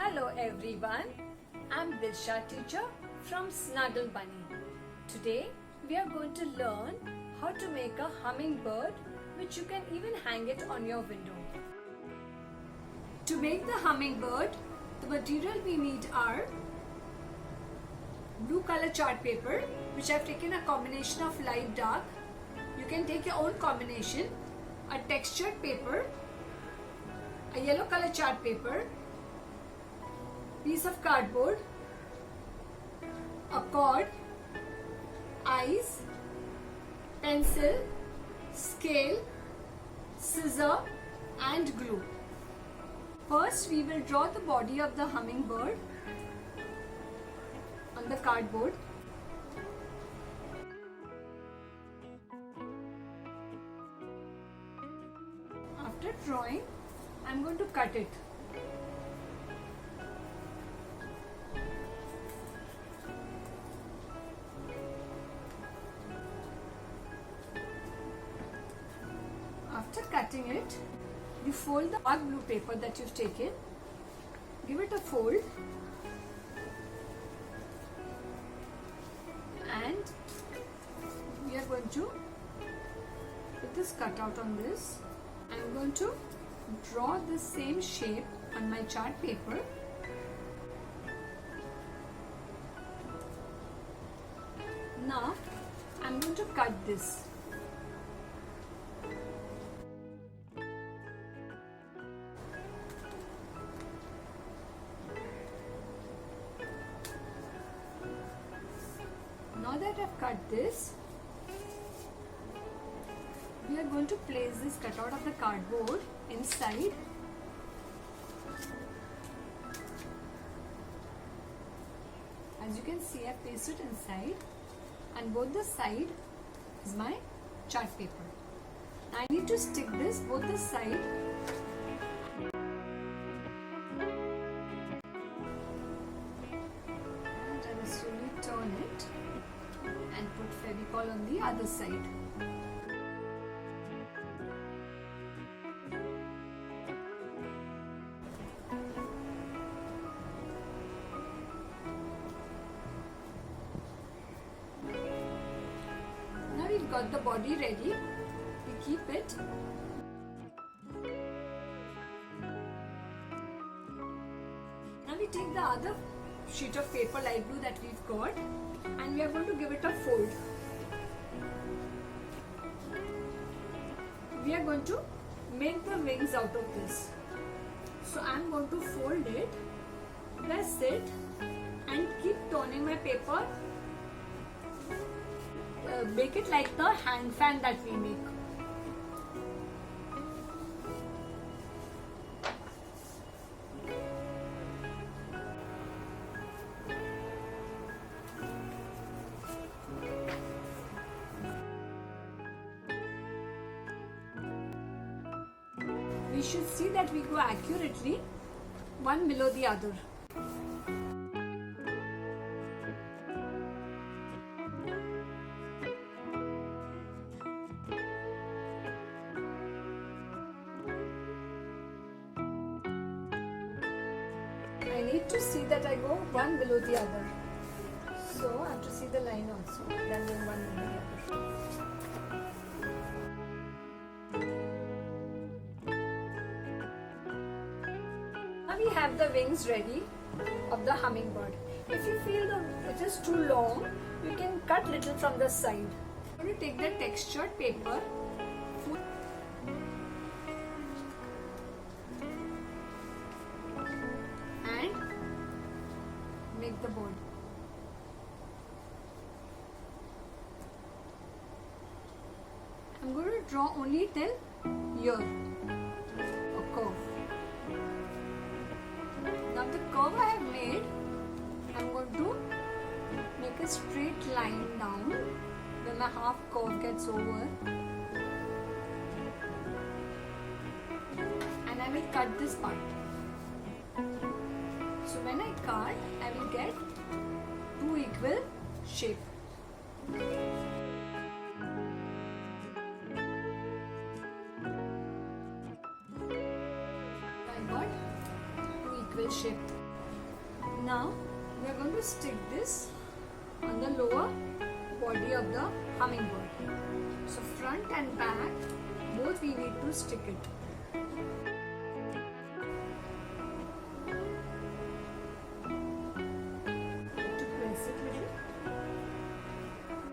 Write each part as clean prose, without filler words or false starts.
Hello everyone, I'm Dilsha teacher from Snuggle Bunny. Today we are going to learn how to make a hummingbird which you can even hang it on your window. To make the hummingbird, the material we need are blue color chart paper, which I've taken a combination of light dark. You can take your own combination, a textured paper, a yellow color chart paper, piece of cardboard, a cord, eyes, pencil, scale, scissor and glue. First we will draw the body of the hummingbird on the cardboard. After drawing, I am going to cut it. After cutting it, you fold the dark blue paper that you've taken, give it a fold and we are going to put this cutout on this. I am going to draw the same shape on my chart paper. Now I am going to cut this. Now that I've cut this, we are going to place this cutout of the cardboard inside. As you can see, I've placed it inside and both the side is my chart paper. I need to stick this both the side. And I will slowly turn it and put Fevicol on the other side. Now we've got the body ready. We keep it. Now we take the other sheet of paper, light blue, that we've got, and we are going to give it a fold. We are going to make the wings out of this. So I am going to fold it, press it and keep turning my paper. Make it like the hand fan that we make. We should see that we go accurately one below the other. I need to see that I go one below the other. So I have to see the line also, then go one below the other. Now we have the wings ready of the hummingbird. If you feel it is too long, you can cut little from the side. I'm going to take the textured paper, and make the bird. I'm going to draw only till here, a curve. Now the curve I have made, I'm going to make a straight line down when my half curve gets over, and I will cut this part. So when I cut, I will get two equal shapes. I got two equal shape. Now we are going to stick this on the lower body of the hummingbird. So front and back, both we need to stick it. To press it little.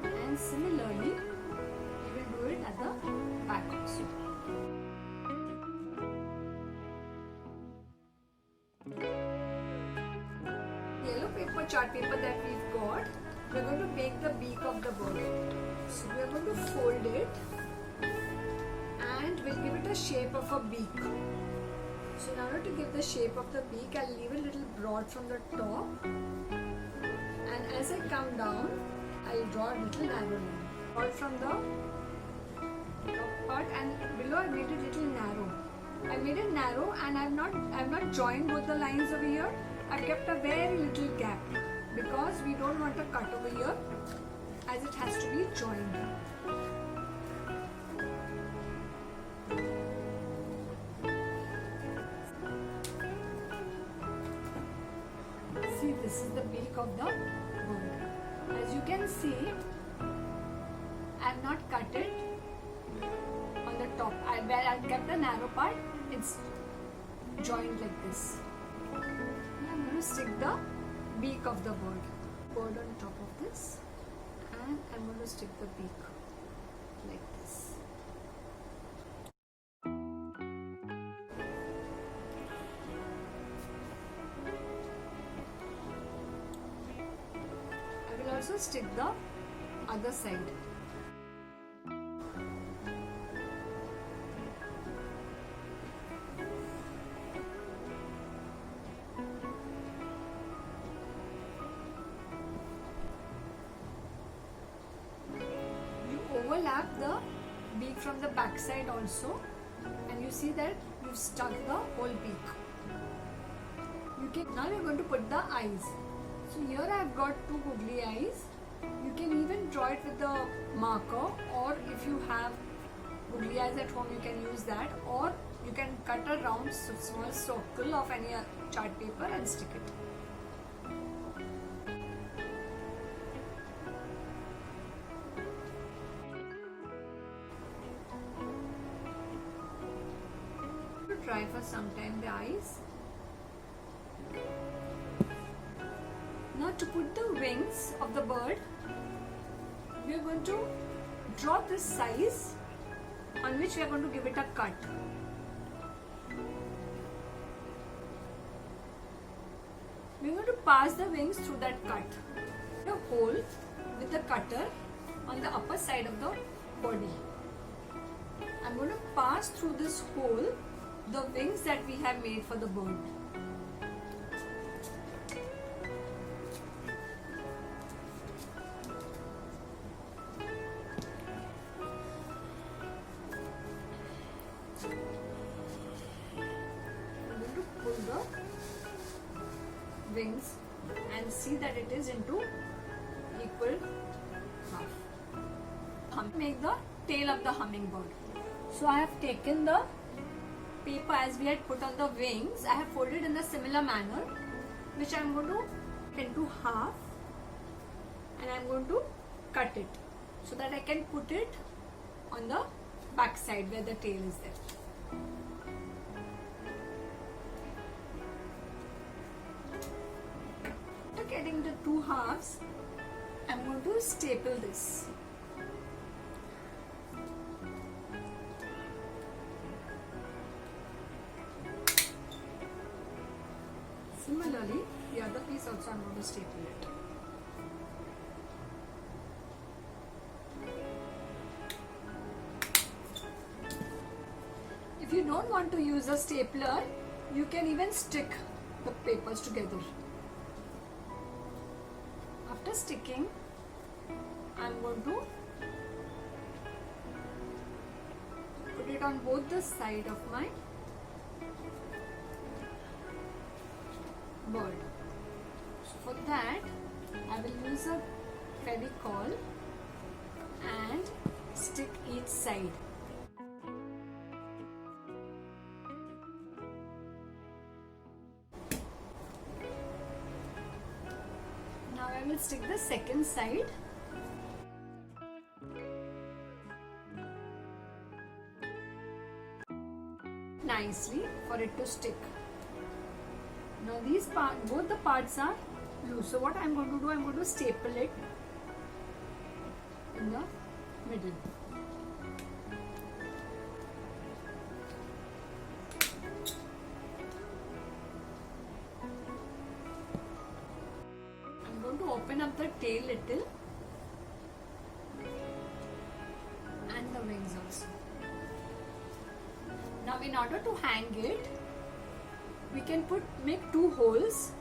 And similarly, we will do it at the back also. Yellow paper, chart paper that we've got, we're going to make the beak of the bird. So we're going to fold it and we'll give it a shape of a beak. So in order to give the shape of the beak, I'll leave a little broad from the top, and as I come down, I'll draw a little narrow line. Broad from the top part, and below I made it a little narrow. I made it narrow and I've not joined both the lines over here. I've kept a very little gap because we don't want a cut over here, as it has to be joined. See, this is the beak of the bird. As you can see, I have not cut it on the top. Where I kept the narrow part, it's joined like this. I'm going to stick the beak of the bird on top of this, and I'm going to stick the beak like this. I will also stick the other side. Overlap the beak from the back side also, and you see that you've stuck the whole beak. Now you're going to put the eyes. So here I've got two googly eyes. You can even draw it with the marker, or if you have googly eyes at home, you can use that, or you can cut a round small circle of any chart paper and stick it. Try for some time the eyes. Now to put the wings of the bird, we are going to draw this size on which we are going to give it a cut. We are going to pass the wings through that cut. A hole with the cutter on the upper side of the body. I'm going to pass through this hole the wings that we have made for the bird. I'm going to pull the wings and see that it is into equal half. Make the tail of the hummingbird. So I have taken the paper as we had put on the wings. I have folded in a similar manner, which I am going to cut into half, and I am going to cut it so that I can put it on the back side where the tail is there. After getting the two halves, I am going to staple this. Similarly, the other piece also I am going to staple it. If you don't want to use a stapler, you can even stick the papers together. After sticking, I am going to put it on both the side of my bird. So for that, I will use a Fevicol and stick each side. will stick the second side. Nicely for it to stick. Now both the parts are loose. So what I am going to do, I am going to staple it in the middle. I am going to open up the tail little and the wings also. Now in order to hang it, we can make 2 holes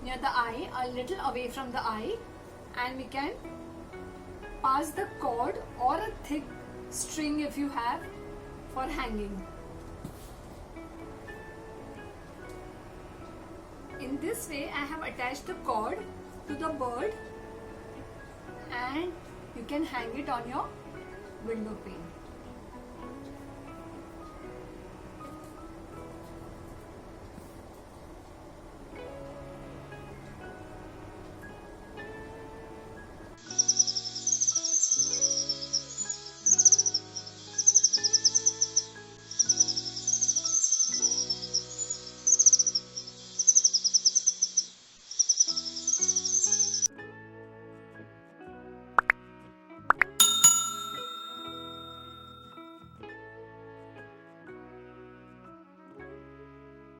near the eye, a little away from the eye, and we can pass the cord or a thick string if you have for hanging. In this way I have attached the cord to the bird and you can hang it on your window pane.